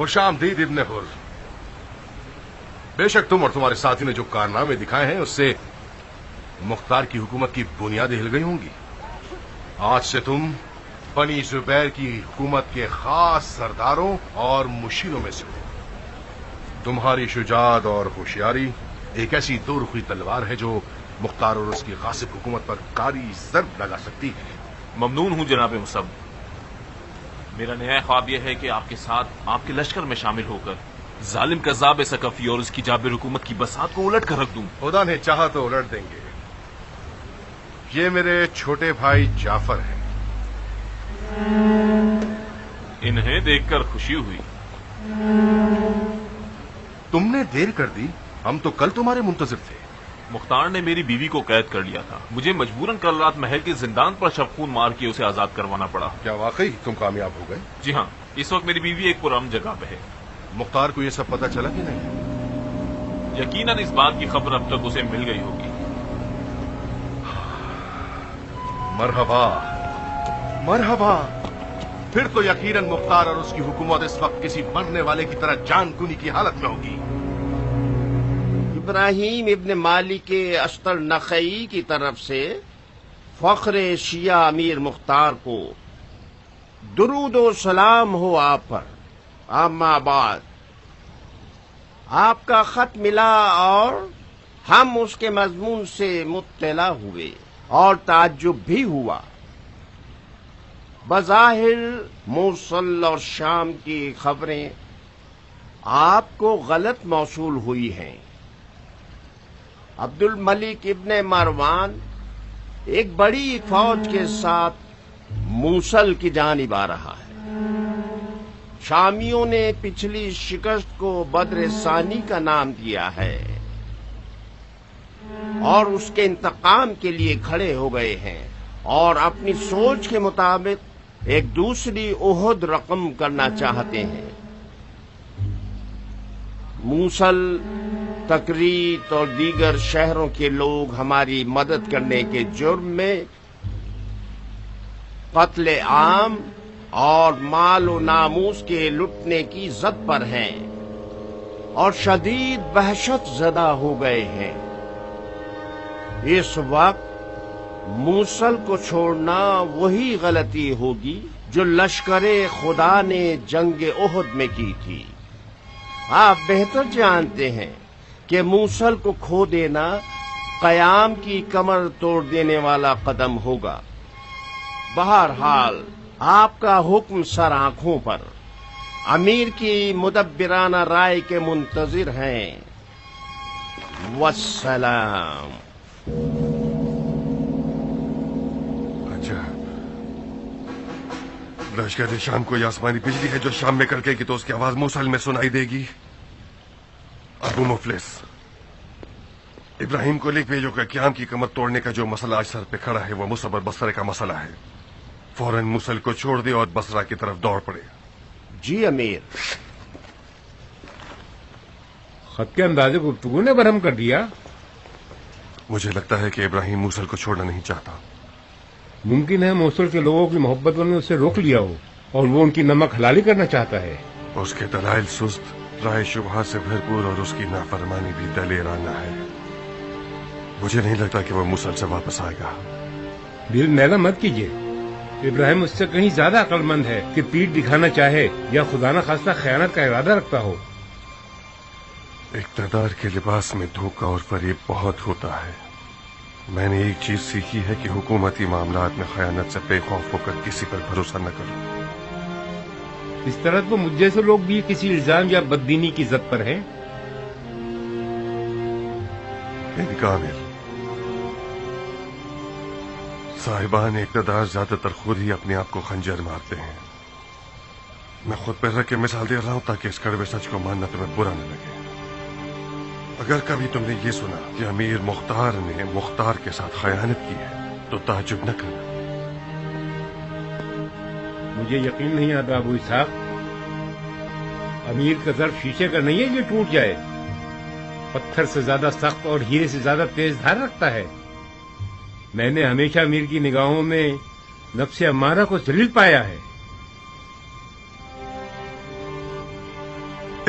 خوش آمدید ابن حر. بے شک تم اور تمہارے ساتھی نے جو کارنامے دکھائے ہیں اس سے مختار کی حکومت کی بنیادیں ہل گئی ہوں گی. آج سے تم بنی زبیر کی حکومت کے خاص سرداروں اور مشیروں میں سے ہو. تمہاری شجاعت اور ہوشیاری ایک ایسی دو رخی تلوار ہے جو مختار اور اس کی غاصب حکومت پر کاری ضرب لگا سکتی ہے. ممنون ہوں جناب مصب. میرا نیا خواب یہ ہے کہ آپ کے ساتھ آپ کے لشکر میں شامل ہو کر ظالم کذاب ثقفی اور اس کی جابر حکومت کی بساط کو الٹ کر رکھ دوں. خدا نے چاہا تو الٹ دیں گے. یہ میرے چھوٹے بھائی جعفر ہیں. انہیں دیکھ کر خوشی ہوئی. تم نے دیر کر دی. ہم تو کل تمہارے منتظر تھے. مختار نے میری بیوی کو قید کر لیا تھا. مجھے مجبوراً کل رات محل کے زندان پر شبخون مار کے اسے آزاد کروانا پڑا. کیا واقعی تم کامیاب ہو گئے؟ جی ہاں. اس وقت میری بیوی ایک پرامن جگہ پہ ہے. مختار کو یہ سب پتہ چلا کہ نہیں؟ یقیناً اس بات کی خبر اب تک اسے مل گئی ہوگی. مرحبا مرحبا. پھر تو یقیناً مختار اور اس کی حکومت اس وقت کسی مرنے والے کی طرح جان کنی کی حالت میں ہوگی. ابراہیم ابن مالک اشتر نخعی کی طرف سے فخر شیعہ امیر مختار کو درود و سلام ہو آپ پر. اما بعد، آپ کا خط ملا اور ہم اس کے مضمون سے مطلع ہوئے اور تعجب بھی ہوا. بظاہر موصل اور شام کی خبریں آپ کو غلط موصول ہوئی ہیں. عبد الملک ابن مروان ایک بڑی فوج کے ساتھ موصل کی جانب آ رہا ہے. شامیوں نے پچھلی شکست کو بدر ثانی کا نام دیا ہے اور اس کے انتقام کے لیے کھڑے ہو گئے ہیں اور اپنی سوچ کے مطابق ایک دوسری احد رقم کرنا چاہتے ہیں. موصل، تکریت اور دیگر شہروں کے لوگ ہماری مدد کرنے کے جرم میں قتل عام اور مال و ناموس کے لٹنے کی زد پر ہیں اور شدید وحشت زدہ ہو گئے ہیں. اس وقت موصل کو چھوڑنا وہی غلطی ہوگی جو لشکر خدا نے جنگ احد میں کی تھی. آپ بہتر جانتے ہیں کہ موصل کو کھو دینا قیام کی کمر توڑ دینے والا قدم ہوگا. بہرحال آپ کا حکم سر آنکھوں پر. امیر کی مدبرانہ رائے کے منتظر ہیں. والسلام. اچھا، لشکر شام کو یہ آسمانی بجلی ہے جو شام میں کڑکے گی تو اس کی آواز موصل میں سنائی دے گی. ابو مفلس، ابراہیم کو لکھ بھیجو کہ قیام کی کمر توڑنے کا جو مسئلہ آج سر پہ کھڑا ہے وہ مصب اور بصرے کا مسئلہ ہے. فوراً موصل کو چھوڑ دے اور بصرہ کی طرف دوڑ پڑے. جی امیر. خط کے اندازے گفتگو نے برہم کر دیا. مجھے لگتا ہے کہ ابراہیم موصل کو چھوڑنا نہیں چاہتا. ممکن ہے موصل کے لوگوں کی محبت نے اسے روک لیا ہو اور وہ ان کی نمک حلالی کرنا چاہتا ہے. اس کے دلائل سست، رائے شبہات سے بھرپور اور اس کی نافرمانی بھی دلیرانہ ہے. مجھے نہیں لگتا کہ وہ موصل سے واپس آئے گا. دل میلا مت کیجیے. ابراہیم اس سے کہیں زیادہ عقل مند ہے کہ پیٹ دکھانا چاہے یا خدا نہ خواستہ خیانت کا ارادہ رکھتا ہو. اقتدار کے لباس میں دھوکہ اور فریب بہت ہوتا ہے. میں نے ایک چیز سیکھی ہے کہ حکومتی معاملات میں خیانت سے بے خوف ہو کر کسی پر بھروسہ نہ کروں. اس طرح تو مجھ جیسے لوگ بھی کسی الزام یا بددینی کی زد پر ہیں. کامل، صاحبان اقتدار زیادہ تر خود ہی اپنے آپ کو خنجر مارتے ہیں. میں خود پہ رکھ کے مثال دے رہا ہوں تاکہ اس کڑوے سچ کو ماننا تمہیں برا نہ لگے. اگر کبھی تم نے یہ سنا کہ امیر مختار نے مختار کے ساتھ خیانت کی ہے تو تعجب نہ کرنا. مجھے یقین نہیں آتا ابو اسحاق. امیر کا ظرف شیشے کا نہیں ہے جو ٹوٹ جائے. پتھر سے زیادہ سخت اور ہیرے سے زیادہ تیز دھار رکھتا ہے. میں نے ہمیشہ امیر کی نگاہوں میں نفس امارہ کو ذلیل پایا ہے.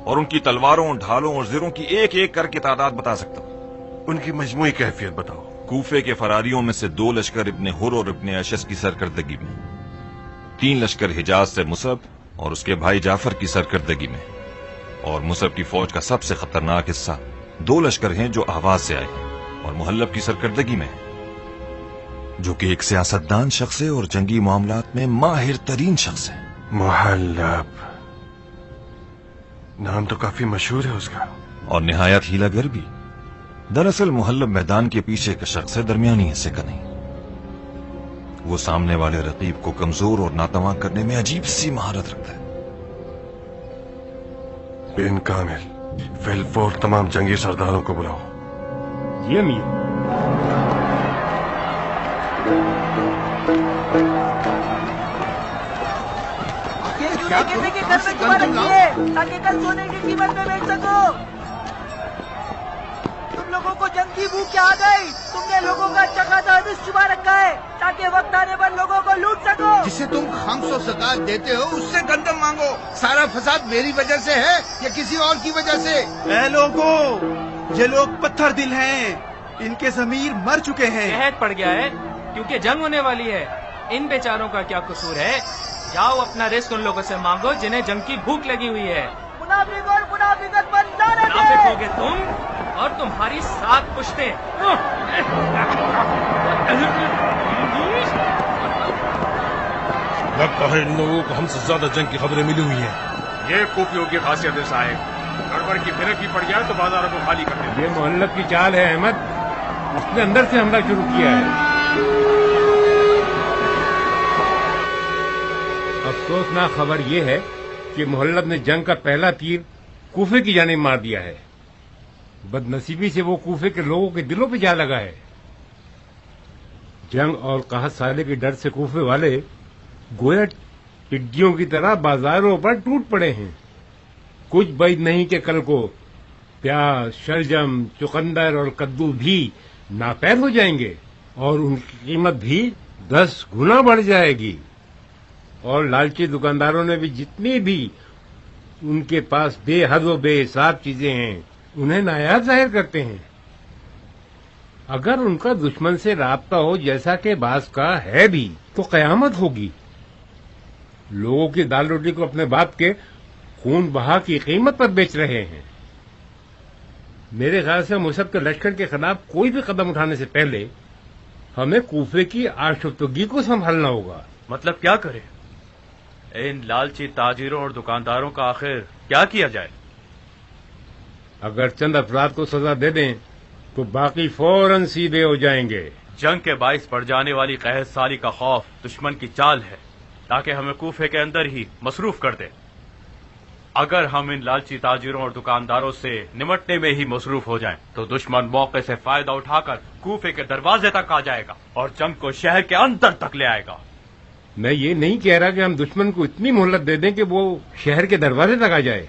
اور ان کی تلواروں، ڈھالوں اور زروں کی ایک ایک کر کے تعداد بتا سکتا ہوں۔ ان کی مجموعی کیفیت بتاؤ۔ کوفے کے فراریوں میں سے 2 لشکر ابن حر اور ابن اشس کی سرکردگی میں، 3 لشکر حجاز سے مصعب اور اس کے بھائی جعفر کی سرکردگی میں، اور مصعب کی فوج کا سب سے خطرناک حصہ 2 لشکر ہیں جو آواز سے آئے ہیں اور محلب کی سرکردگی میں، جو کہ ایک سیاستدان شخص ہے اور جنگی معاملات میں ماہر ترین شخص ہے۔ محلب، نام تو کافی مشہور ہے اس کا۔ اور نہایت ہیلا گر بھی۔ دراصل محلب میدان کے پیچھے کا شخص ہے، درمیانی حصے کا نہیں۔ وہ سامنے والے رقیب کو کمزور اور ناتواں کرنے میں عجیب سی مہارت رکھتا ہے۔ بن کامل، فی الفور تمام جنگی سرداروں کو بلاؤ۔ جی امیر۔ کہتے کہ گھر میں چھپا رکھی ہے تاکہ کل سونے کی قیمت میں بیچ سکو۔ تم لوگوں کو جنگ کی بھوک کیا آ گئی؟ تم نے لوگوں کا چکا چھپا رکھا ہے تاکہ وقت آنے پر لوگوں کو لوٹ سکو۔ جسے تم خمس و زکات دیتے ہو اس سے گندم مانگو۔ سارا فساد میری وجہ سے ہے یا کسی اور کی وجہ سے؟ اے لوگوں، یہ لوگ پتھر دل ہیں، ان کے ضمیر مر چکے ہیں۔ قحط پڑ گیا ہے کیونکہ جنگ ہونے والی ہے۔ ان بیچاروں کا کیا قصور ہے؟ جاؤ اپنا رزق ان لوگوں سے مانگو جنہیں جنگ کی بھوک لگی ہوئی ہے۔ منافق اور منافقت پر لعنت ہے۔ منافق ہوگے تم اور تمہاری 7 پشتیں۔ لگتا ہے ان لوگوں کو ہم سے زیادہ جنگ کی خبریں ملی ہوئی ہیں۔ یہ کوفیوں کی خاصیت ہے صاحب، گڑبڑ کی بھنک بھی پڑ جائے تو بازاروں کو خالی کر دیتے۔ یہ محلب کی چال ہے احمد، اس نے اندر سے حملہ شروع کیا ہے۔ افسوسناک خبر یہ ہے کہ محلب نے جنگ کا پہلا تیر کوفے کی جانب مار دیا ہے۔ بدنصیبی سے وہ کوفے کے لوگوں کے دلوں پہ جا لگا ہے۔ جنگ اور قحط سالے کے ڈر سے کوفے والے گویا ٹڈیوں کی طرح بازاروں پر ٹوٹ پڑے ہیں۔ کچھ بعید نہیں کہ کل کو پیاز، شلجم، چقندر اور کدو بھی ناپید ہو جائیں گے اور ان کی قیمت بھی 10 گنا بڑھ جائے گی، اور لالچی دکانداروں نے بھی جتنی بھی ان کے پاس بے حد و بے حساب چیزیں ہیں انہیں نایاب ظاہر کرتے ہیں۔ اگر ان کا دشمن سے رابطہ ہو جیسا کہ بعض کا ہے بھی تو قیامت ہوگی۔ لوگوں کی دال روٹی کو اپنے باپ کے خون بہا کی قیمت پر بیچ رہے ہیں۔ میرے خیال سے مصعب کے لشکر کے خلاف کوئی بھی قدم اٹھانے سے پہلے ہمیں کوفے کی آشفتگی کو سنبھالنا ہوگا۔ مطلب کیا کریں؟ ان لالچی تاجروں اور دکانداروں کا آخر کیا کیا جائے؟ اگر چند افراد کو سزا دے دیں تو باقی فوراً سیدھے ہو جائیں گے۔ جنگ کے باعث پڑ جانے والی قحط سالی کا خوف دشمن کی چال ہے تاکہ ہمیں کوفے کے اندر ہی مصروف کر دے۔ اگر ہم ان لالچی تاجروں اور دکانداروں سے نمٹنے میں ہی مصروف ہو جائیں تو دشمن موقع سے فائدہ اٹھا کر کوفے کے دروازے تک آ جائے گا اور جنگ کو شہر کے اندر تک لے آئے گا۔ میں یہ نہیں کہہ رہا کہ ہم دشمن کو اتنی مہلت دے دیں کہ وہ شہر کے دروازے تک آ جائے۔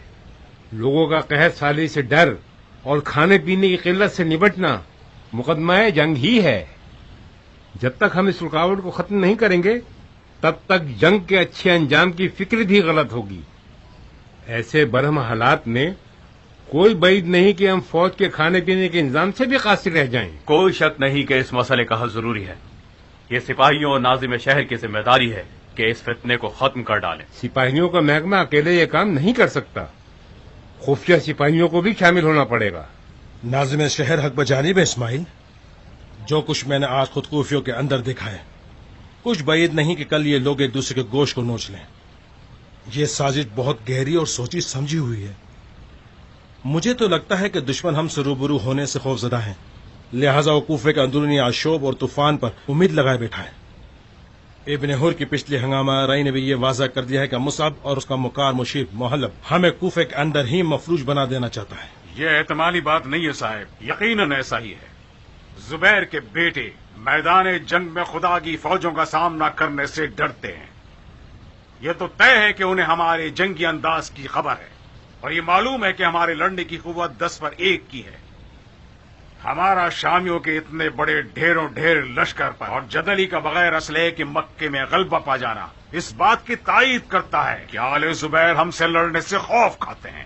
لوگوں کا قحط سالی سے ڈر اور کھانے پینے کی قلت سے نمٹنا مقدمہ جنگ ہی ہے۔ جب تک ہم اس رکاوٹ کو ختم نہیں کریں گے تب تک جنگ کے اچھے انجام کی فکر بھی غلط ہوگی۔ ایسے برہم حالات میں کوئی بعید نہیں کہ ہم فوج کے کھانے پینے کے انتظام سے بھی قاصر رہ جائیں۔ کوئی شک نہیں کہ اس مسئلے کا حل ضروری ہے۔ یہ سپاہیوں اور ناظم شہر کی ذمہ داری ہے کہ اس فتنے کو ختم کر ڈالیں۔ سپاہیوں کا محکمہ اکیلے یہ کام نہیں کر سکتا، خفیہ سپاہیوں کو بھی شامل ہونا پڑے گا۔ ناظم شہر حق بجانب ہے اسماعیل۔ جو کچھ میں نے آج خود کوفیوں کے اندر دیکھا ہے، کچھ بعید نہیں کہ کل یہ لوگ ایک دوسرے کے گوشت کو نوچ لیں۔ یہ سازش بہت گہری اور سوچی سمجھی ہوئی ہے۔ مجھے تو لگتا ہے کہ دشمن ہم سے روبرو ہونے سے خوفزدہ ہیں، لہذا وہ کوفے کے اندرونی آشوب اور طوفان پر امید لگائے بیٹھا ہے۔ ابن حر کی پچھلی ہنگامہ رائی نے بھی یہ واضح کر دیا ہے کہ مصعب اور اس کا مکار مشیر محلب ہمیں کوفے کے اندر ہی مفلوج بنا دینا چاہتا ہے۔ یہ احتمالی بات نہیں ہے صاحب، یقیناً ایسا ہی ہے۔ زبیر کے بیٹے میدان جنگ میں خدا کی فوجوں کا سامنا کرنے سے ڈرتے ہیں۔ یہ تو طے ہے کہ انہیں ہمارے جنگی انداز کی خبر ہے اور یہ معلوم ہے کہ ہمارے لڑنے کی قوت 10 پر 1 کی ہے۔ ہمارا شامیوں کے اتنے بڑے ڈھیروں ڈھیر لشکر پر اور جدلی کا بغیر اسلحے کے مکے میں غلبہ پا جانا اس بات کی تائید کرتا ہے کہ آل زبیر ہم سے لڑنے سے خوف کھاتے ہیں۔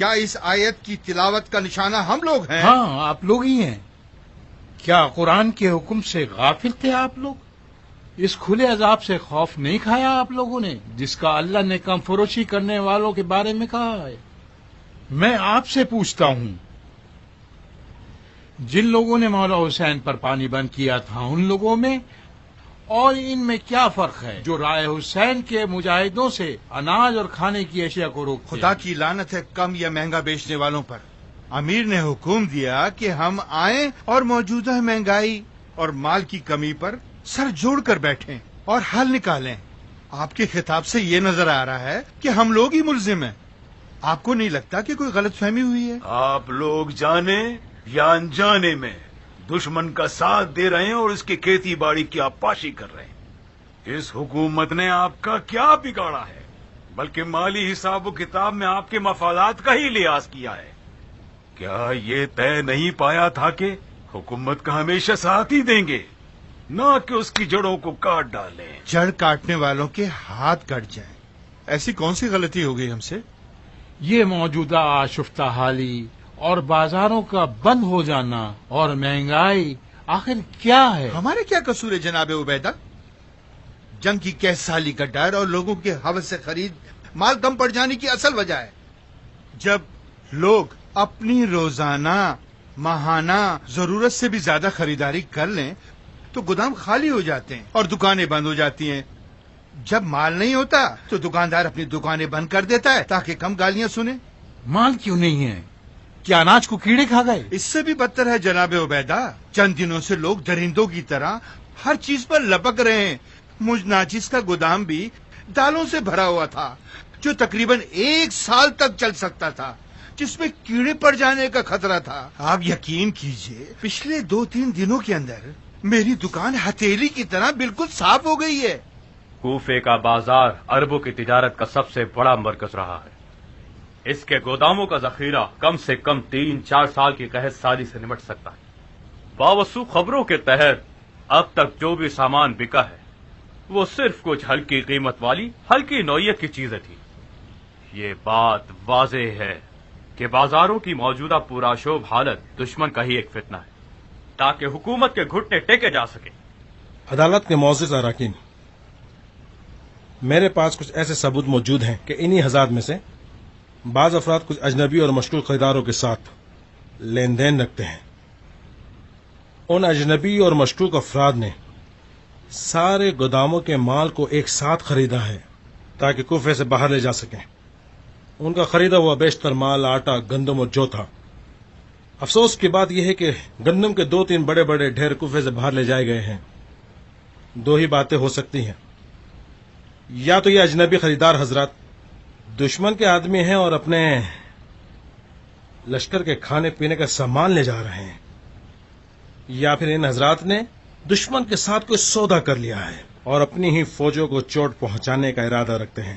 کیا اس آیت کی تلاوت کا نشانہ ہم لوگ ہیں؟ ہاں، آپ لوگ ہی ہیں۔ کیا قرآن کے حکم سے غافل تھے آپ لوگ؟ اس کھلے عذاب سے خوف نہیں کھایا آپ لوگوں نے، جس کا اللہ نے کم فروشی کرنے والوں کے بارے میں کہا ہے؟ میں آپ سے پوچھتا ہوں، جن لوگوں نے مولا حسین پر پانی بند کیا تھا ان لوگوں میں اور ان میں کیا فرق ہے جو رائے حسین کے مجاہدوں سے اناج اور کھانے کی اشیاء کو روکتے ہیں؟ خدا کی لعنت ہے کم یا مہنگا بیچنے والوں پر۔ امیر نے حکم دیا کہ ہم آئیں اور موجودہ مہنگائی اور مال کی کمی پر سر جوڑ کر بیٹھیں اور حل نکالیں۔ آپ کے خطاب سے یہ نظر آ رہا ہے کہ ہم لوگ ہی ملزم ہیں۔ آپ کو نہیں لگتا کہ کوئی غلط فہمی ہوئی ہے؟ آپ لوگ جانے یا انجانے میں دشمن کا ساتھ دے رہے ہیں اور اس کی کھیتی باڑی کی آبپاشی کر رہے ہیں۔ اس حکومت نے آپ کا کیا بگاڑا ہے، بلکہ مالی حساب و کتاب میں آپ کے مفادات کا ہی لحاظ کیا ہے۔ کیا یہ طے نہیں پایا تھا کہ حکومت کا ہمیشہ ساتھ ہی دیں گے، نہ کہ اس کی جڑوں کو کاٹ ڈالیں؟ جڑ کاٹنے والوں کے ہاتھ کٹ جائیں، ایسی کون سی غلطی ہو گئی ہم سے؟ یہ موجودہ آشفتہ حالی اور بازاروں کا بند ہو جانا اور مہنگائی آخر کیا ہے؟ ہمارے کیا قصور ہے جناب عبیدہ؟ جنگ کی کیس سالی کا ڈر اور لوگوں کے حوث سے خرید مال کم پڑ جانے کی اصل وجہ ہے۔ جب لوگ اپنی روزانہ ماہانہ ضرورت سے بھی زیادہ خریداری کر لیں تو گودام خالی ہو جاتے ہیں اور دکانیں بند ہو جاتی ہیں۔ جب مال نہیں ہوتا تو دکاندار اپنی دکانیں بند کر دیتا ہے تاکہ کم گالیاں سنے۔ مال کیوں نہیں ہے؟ کیا اناج کو کیڑے کھا گئے؟ اس سے بھی بدتر ہے جناب عبیدہ، چند دنوں سے لوگ درندوں کی طرح ہر چیز پر لپک رہے ہیں۔ مجھ ناچیز کا گودام بھی دالوں سے بھرا ہوا تھا جو تقریباً 1 سال تک چل سکتا تھا، جس میں کیڑے پڑ جانے کا خطرہ تھا۔ آپ یقین کیجئے پچھلے 2-3 دنوں کے اندر میری دکان ہتھیلی کی طرح بالکل صاف ہو گئی ہے۔ کوفے کا بازار عربوں کی تجارت کا سب سے بڑا مرکز رہا ہے۔ اس کے گوداموں کا ذخیرہ کم سے کم 3-4 سال کی قحط سالی سے نمٹ سکتا ہے۔ باوثوق خبروں کے تحت اب تک جو بھی سامان بکا ہے وہ صرف کچھ ہلکی قیمت والی ہلکی نوعیت کی چیزیں تھی۔ یہ بات واضح ہے کہ بازاروں کی موجودہ پرآشوب حالت دشمن کا ہی ایک فتنہ ہے تاکہ حکومت کے گھٹنے ٹیکے جا سکے۔ عدالت کے معزز اراکین، میرے پاس کچھ ایسے ثبوت موجود ہیں کہ انہی حضرات میں سے بعض افراد کچھ اجنبی اور مشکوک خریداروں کے ساتھ لین دین رکھتے ہیں۔ ان اجنبی اور مشکوک افراد نے سارے گوداموں کے مال کو ایک ساتھ خریدا ہے تاکہ کوفے سے باہر لے جا سکیں۔ ان کا خریدا ہوا بیشتر مال آٹا، گندم اور جو تھا۔ افسوس کی بات یہ ہے کہ گندم کے 2-3 بڑے بڑے ڈھیر کوفے سے باہر لے جائے گئے ہیں۔ 2 ہی باتیں ہو سکتی ہیں، یا تو یہ اجنبی خریدار حضرات دشمن کے آدمی ہیں اور اپنے لشکر کے کھانے پینے کا سامان لے جا رہے ہیں، یا پھر ان حضرات نے دشمن کے ساتھ کوئی سودا کر لیا ہے اور اپنی ہی فوجوں کو چوٹ پہنچانے کا ارادہ رکھتے ہیں۔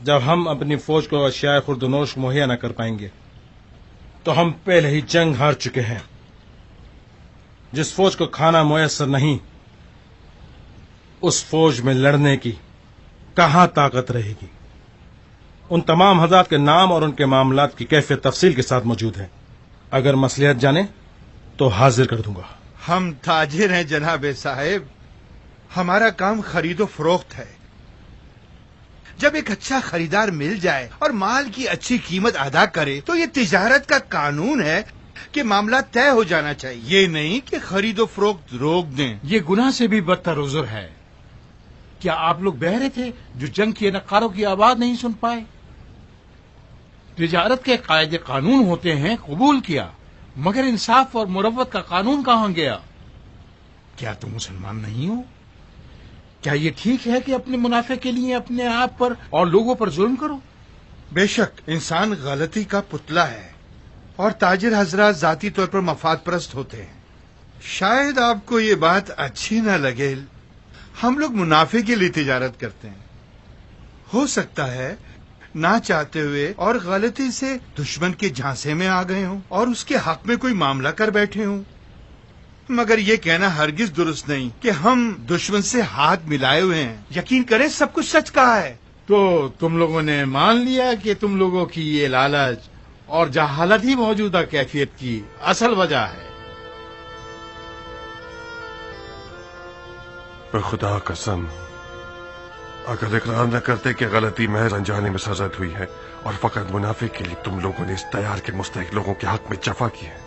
جب ہم اپنی فوج کو اشیاء خوردنوش مہیا نہ کر پائیں گے تو ہم پہلے ہی جنگ ہار چکے ہیں۔ جس فوج کو کھانا میسر نہیں اس فوج میں لڑنے کی کہاں طاقت رہے گی؟ ان تمام حضرات کے نام اور ان کے معاملات کی کیفیت تفصیل کے ساتھ موجود ہے۔ اگر مصلحت جانے تو حاضر کر دوں گا۔ ہم تاجر ہیں جناب صاحب، ہمارا کام خرید و فروخت ہے۔ جب ایک اچھا خریدار مل جائے اور مال کی اچھی قیمت ادا کرے تو یہ تجارت کا قانون ہے کہ معاملہ طے ہو جانا چاہیے، یہ نہیں کہ خرید و فروخت روک دیں۔ یہ گناہ سے بھی بدتر عذر ہے۔ کیا آپ لوگ بہرے تھے جو جنگ کے نقاروں کی آواز نہیں سن پائے؟ تجارت کے قاعدے قانون ہوتے ہیں، قبول کیا، مگر انصاف اور مروت کا قانون کہاں گیا؟ کیا تم مسلمان نہیں ہو؟ کیا یہ ٹھیک ہے کہ اپنے منافع کے لیے اپنے آپ پر اور لوگوں پر ظلم کرو؟ بے شک انسان غلطی کا پتلا ہے اور تاجر حضرات ذاتی طور پر مفاد پرست ہوتے ہیں۔ شاید آپ کو یہ بات اچھی نہ لگے، ہم لوگ منافع کے لیے تجارت کرتے ہیں۔ ہو سکتا ہے نہ چاہتے ہوئے اور غلطی سے دشمن کے جھانسے میں آ گئے ہوں اور اس کے حق میں کوئی معاملہ کر بیٹھے ہوں، مگر یہ کہنا ہرگز درست نہیں کہ ہم دشمن سے ہاتھ ملائے ہوئے ہیں۔ یقین کریں سب کچھ سچ کہا ہے۔ تو تم لوگوں نے مان لیا کہ تم لوگوں کی یہ لالچ اور جہالت ہی موجودہ کیفیت کی اصل وجہ ہے۔ خدا قسم، اگر اقرار نہ کرتے کہ غلطی محض انجانے میں سرزد ہوئی ہے اور فقط منافع کے لیے تم لوگوں نے اس تیار کے مستحق لوگوں کے حق میں جفا کی ہے،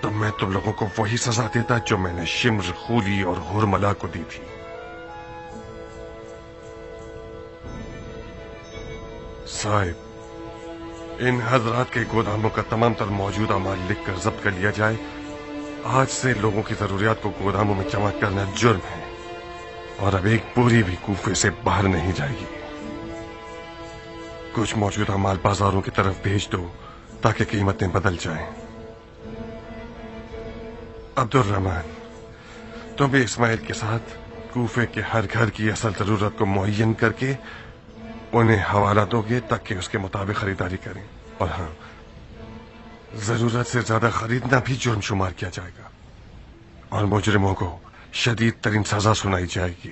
تو میں تم لوگوں کو وہی سزا دیتا جو میں نے شمر، خولی اور ہرملا کو دی تھی۔ صاحب، ان حضرات کے گوداموں کا تمام تر موجودہ مال لکھ کر ضبط کر لیا جائے۔ آج سے لوگوں کی ضروریات کو گوداموں میں جمع کرنا جرم ہے، اور اب ایک پوری بھی کوفے سے باہر نہیں جائے گی۔ کچھ موجودہ مال بازاروں کی طرف بھیج دو تاکہ قیمتیں بدل جائیں۔ عبد الرحمن، تم بھی اسماعیل کے ساتھ کوفے کے ہر گھر کی اصل ضرورت کو معین کر کے انہیں حوالہ دو گے تاکہ اس کے مطابق خریداری کریں، اور ہاں، ضرورت سے زیادہ خریدنا بھی جرم شمار کیا جائے گا، اور مجرموں کو شدید ترین سزا سنائی جائے گی۔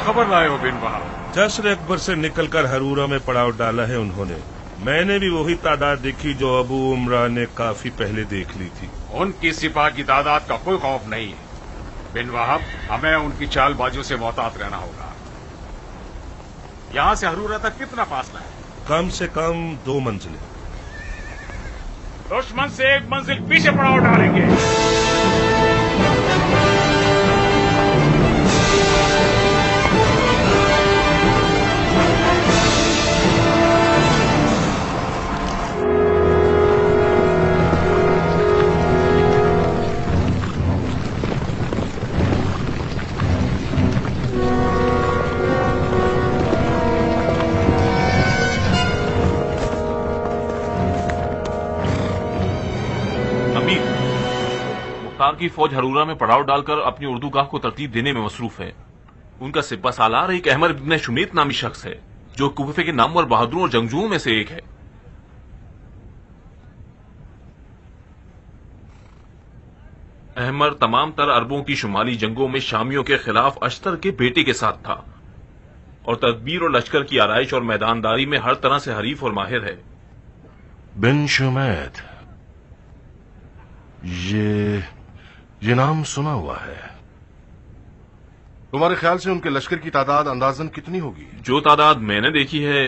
خبر لائے ہو بن بہا؟ جشن اکبر سے نکل کر ہرورا میں پڑاؤ ڈالا ہے انہوں نے۔ میں نے بھی وہی تعداد دیکھی جو ابو عمران نے کافی پہلے دیکھ لی تھی۔ ان کی سپاہ کی تعداد کا کوئی خوف نہیں ہے بن وہب، ہمیں ان کی چال بازیوں سے محتاط رہنا ہوگا۔ یہاں سے ہرورا تک کتنا فاصلہ ہے؟ کم سے کم 2 منزلیں۔ دشمن سے 1 منزل پیچھے پڑاؤ ڈالیں گے۔ کی فوج ہرورا میں پڑاؤ ڈال کر اپنی اردوگاہ کو ترتیب دینے میں مصروف ہے۔ ان کا سپہ سالار ایک احمر بن شمیت نامی شخص ہے جو کوفے کے نامور بہادروں اور جنگجوؤں میں سے ایک ہے۔ احمر تمام تر عربوں کی شمالی جنگوں میں شامیوں کے خلاف اشتر کے بیٹے کے ساتھ تھا اور تدبیر اور لشکر کی آرائش اور میدانداری میں ہر طرح سے حریف اور ماہر ہے۔ بن شمیت، یہ نام سنا ہوا ہے۔ تمہارے خیال سے ان کے لشکر کی تعداد اندازاً کتنی ہوگی؟ جو تعداد میں نے دیکھی ہے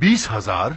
20,000?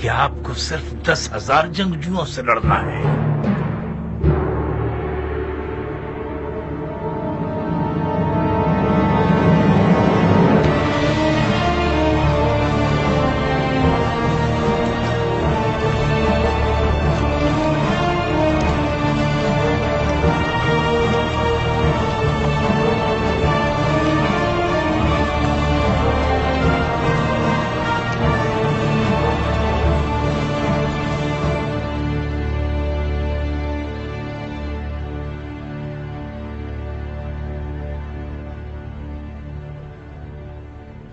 کہ آپ کو صرف 10,000 جنگجوؤں سے لڑنا ہے؟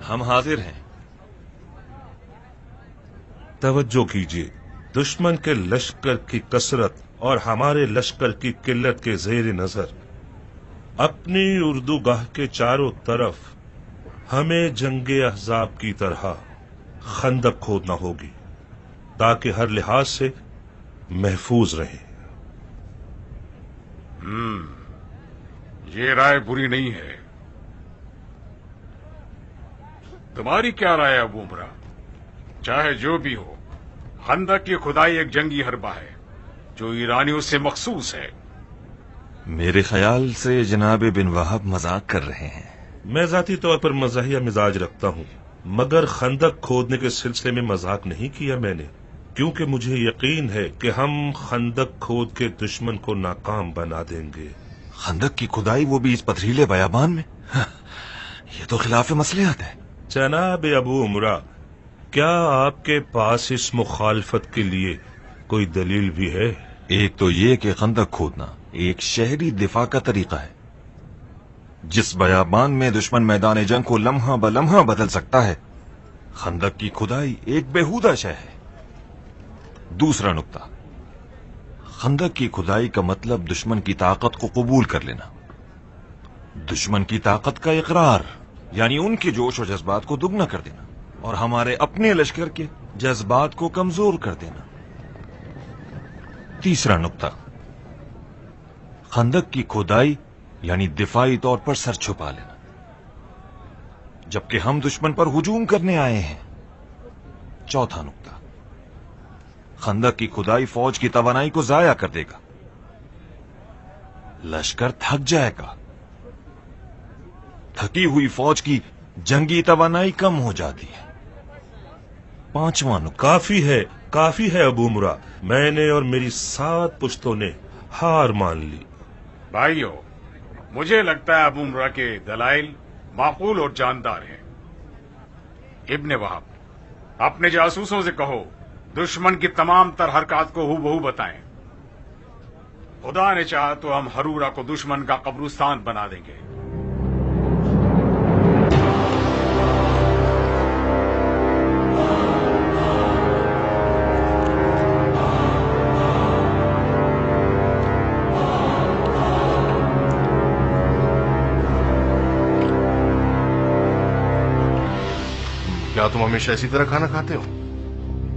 ہم حاضر ہیں۔ توجہ کیجیے، دشمن کے لشکر کی کثرت اور ہمارے لشکر کی قلت کے زیر نظر اپنی اردو گاہ کے چاروں طرف ہمیں جنگ احزاب کی طرح خندق کھودنا ہوگی تاکہ ہر لحاظ سے محفوظ رہیں۔ یہ رائے بری نہیں ہے۔ تمہاری کیا رائے ہے ابو عمرہ؟ چاہے جو بھی ہو، خندق کی کھدائی ایک جنگی حربہ ہے جو ایرانیوں سے مخصوص ہے۔ میرے خیال سے جناب بن وہب مذاق کر رہے ہیں۔ میں ذاتی طور پر مزاحیہ مزاج رکھتا ہوں، مگر خندق کھودنے کے سلسلے میں مذاق نہیں کیا میں نے، کیونکہ مجھے یقین ہے کہ ہم خندق کھود کے دشمن کو ناکام بنا دیں گے۔ خندق کی کھدائی، وہ بھی اس پتھریلے بیابان میں؟ یہ تو خلاف مصلحت ہے۔ جناب ابو عمرہ، کیا آپ کے پاس اس مخالفت کے لیے کوئی دلیل بھی ہے؟ ایک تو یہ کہ خندق کھودنا ایک شہری دفاع کا طریقہ ہے۔ جس بیابان میں دشمن میدان جنگ کو لمحہ بلمحہ بدل سکتا ہے، خندق کی کھدائی ایک بیہودہ شے ہے۔ دوسرا نقطہ، خندق کی کھدائی کا مطلب دشمن کی طاقت کو قبول کر لینا، دشمن کی طاقت کا اقرار، یعنی ان کے جوش و جذبات کو دگنا کر دینا اور ہمارے اپنے لشکر کے جذبات کو کمزور کر دینا۔ تیسرا نقطہ، خندق کی کھدائی یعنی دفاعی طور پر سر چھپا لینا، جبکہ ہم دشمن پر ہجوم کرنے آئے ہیں۔ چوتھا نقطہ، خندق کی کھدائی فوج کی توانائی کو ضائع کر دے گا، لشکر تھک جائے گا، تھکی ہوئی فوج کی جنگی توانائی کم ہو جاتی ہے۔ پانچواں نقطہ، کافی ہے ابو عمرہ، میں نے اور میری 7 پشتوں نے ہار مان لی۔ بھائیو، مجھے لگتا ہے ابو عمرہ کے دلائل معقول اور جاندار ہیں۔ ابن وہب، اپنے جاسوسوں سے کہو دشمن کی تمام تر حرکات کو ہو بہو بتائیں۔ خدا نے چاہا تو ہم ہرورہ کو دشمن کا قبرستان بنا دیں گے۔ کیا تم ہمیشہ اسی طرح کھانا کھاتے ہو؟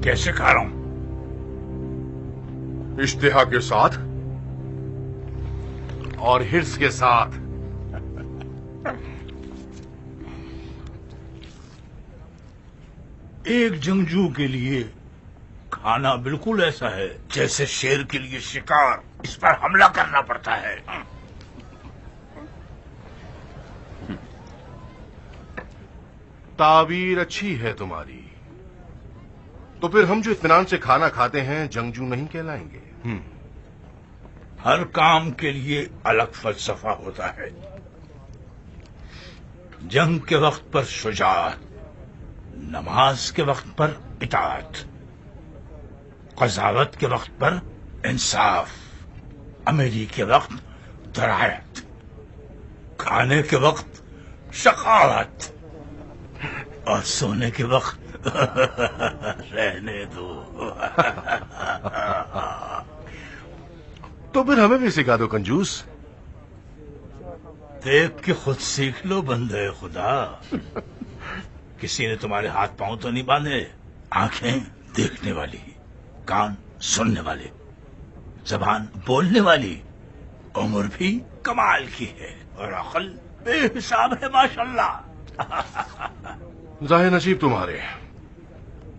کیسے کھا رہا ہوں؟ اشتہا کے ساتھ اور حرص کے ساتھ۔ ایک جنگجو کے لیے کھانا بالکل ایسا ہے جیسے شیر کے لیے شکار، اس پر حملہ کرنا پڑتا ہے۔ تعبیر اچھی ہے تمہاری، تو پھر ہم جو اطمینان سے کھانا کھاتے ہیں جنگجو نہیں کہلائیں گے؟ ہر کام کے لیے الگ فلسفہ ہوتا ہے۔ جنگ کے وقت پر شجاعت، نماز کے وقت پر اطاعت، قضاوت کے وقت پر انصاف، امیری کے وقت درایت، کھانے کے وقت شقاوت اور سونے کے وقت رہنے دو۔ تو پھر ہمیں بھی سکھا دو کنجوس۔ دیکھ کے خود سیکھ لو بندے خدا۔ کسی نے تمہارے ہاتھ پاؤں تو نہیں باندھے؟ آنکھیں دیکھنے والی، کان سننے والے، زبان بولنے والی، عمر بھی کمال کی ہے اور عقل بے حساب ہے ماشاءاللہ۔ ظاہر نصیب تمہارے،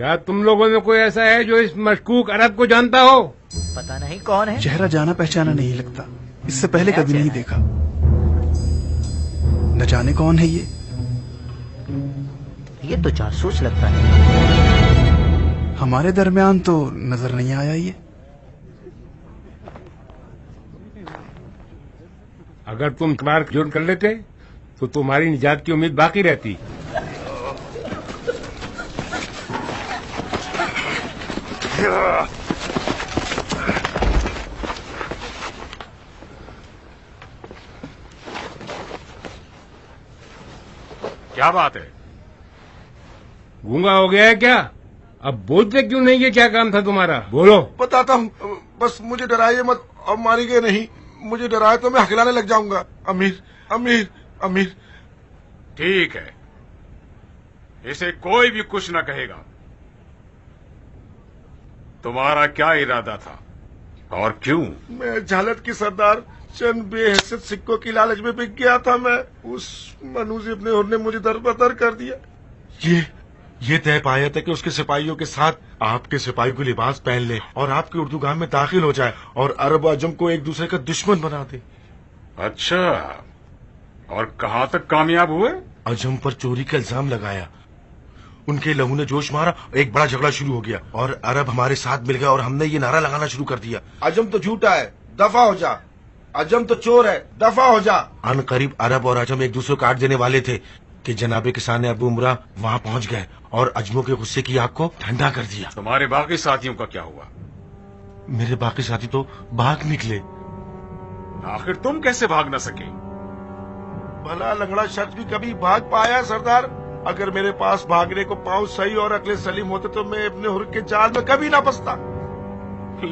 کیا تم لوگوں میں کوئی ایسا ہے جو اس مشکوک عرب کو جانتا ہو؟ پتہ نہیں کون ہے. چہرہ جانا پہچانا نہیں لگتا، اس سے پہلے کبھی نہیں دیکھا. نہ جانے کون ہے یہ تو جاسوس لگتا ہے. ہمارے درمیان تو نظر نہیں آیا یہ. اگر تم اخبار جوڑ کر لیتے تو تمہاری نجات کی امید باقی رہتی. کیا بات ہے؟ گونگا ہو گیا ہے کیا؟ اب بولتے کیوں نہیں؟ یہ کیا کام تھا تمہارا؟ بولو. بتاتا ہوں، بس مجھے ڈرائیے مت اور ماری گئے نہیں. مجھے ڈرائے تو میں ہکلانے لگ جاؤں گا. امیر امیر امیر. ٹھیک ہے، اسے کوئی بھی کچھ نہ کہے گا. تمہارا کیا ارادہ تھا اور کیوں؟ میں جہالت کی سردار چند بے حیثیت سکوں کی لالچ میں بک گیا تھا. میں اس منوزی اپنے اور نے مجھے در بدر کر دیا. یہ طے پایا تھا کہ اس کے سپاہیوں کے ساتھ آپ کے سپاہی کو لباس پہن لے اور آپ کے اردو گاہ میں داخل ہو جائے اور عرب و عجم کو ایک دوسرے کا دشمن بنا دے. اچھا، اور کہاں تک کامیاب ہوئے؟ عجم پر چوری کا الزام لگایا، ان کے لہو نے جوش مارا، ایک بڑا جھگڑا شروع ہو گیا اور عرب ہمارے ساتھ مل گیا اور ہم نے یہ نعرہ لگانا شروع کر دیا، عجم تو جھوٹا ہے، دفع ہو جا. عجم تو چور ہے، دفع ہو جا. ان قریب عرب اور عجم ایک دوسرے کو کاٹ دینے والے تھے کہ جناب کسان ابو عمرہ وہاں پہنچ گئے اور عجموں کے غصے کی آگ کو ٹھنڈا کر دیا. تمہارے باقی ساتھیوں کا کیا ہوا؟ میرے باقی ساتھی تو بھاگ نکلے. آخر تم کیسے بھاگ نہ سکے؟ بھلا لنگڑا شخص بھی کبھی بھاگ پایا سردار؟ اگر میرے پاس بھاگنے کو پاؤں صحیح اور عقل سلیم ہوتے تو میں ابن حر کے جال میں کبھی نہ پھنستا.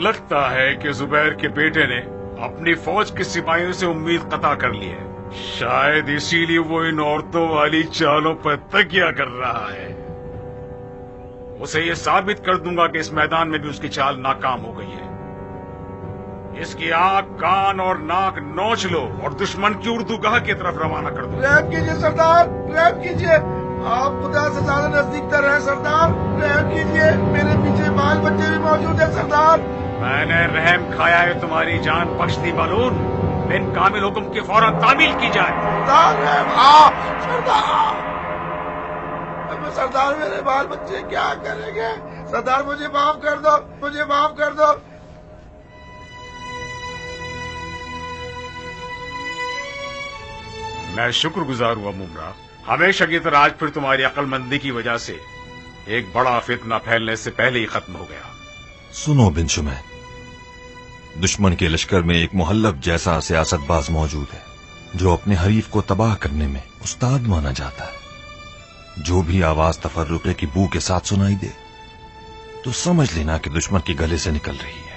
لگتا ہے کہ زبیر کے بیٹے نے اپنی فوج کے سپاہیوں سے امید قطع کر لی ہے. شاید اسی لیے وہ ان عورتوں والی چالوں پر تکیہ کر رہا ہے. اسے یہ ثابت کر دوں گا کہ اس میدان میں بھی اس کی چال ناکام ہو گئی ہے. اس کی آنکھ، کان اور ناک نوچ لو اور دشمن کی اردو گاہ کی طرف روانہ کر دو. رحم کیجیے سردار، رحم کیجیے. آپ خدا سے زیادہ نزدیک تر ہیں سردار. رحم کیجیے، میرے پیچھے بال بچے بھی موجود ہیں سردار. میں نے رحم کھایا ہے، تمہاری جان بخشتی بالون. بن کامل حکم کی فوراً تعمیل کی جائے. سردار میرے بال بچے کیا کریں گے؟ سردار مجھے معاف کر دو، مجھے معاف کر دو. میں شکر گزار ہوا ممرا. ہمیشہ کی طرح آج پھر تمہاری عقل مندی کی وجہ سے ایک بڑا فتنہ پھیلنے سے پہلے ہی ختم ہو گیا. سنو بن شمع، دشمن کے لشکر میں ایک محلب جیسا سیاست باز موجود ہے جو اپنے حریف کو تباہ کرنے میں استاد مانا جاتا ہے. جو بھی آواز تفرقے کی بو کے ساتھ سنائی دے تو سمجھ لینا کہ دشمن کے گلے سے نکل رہی ہے.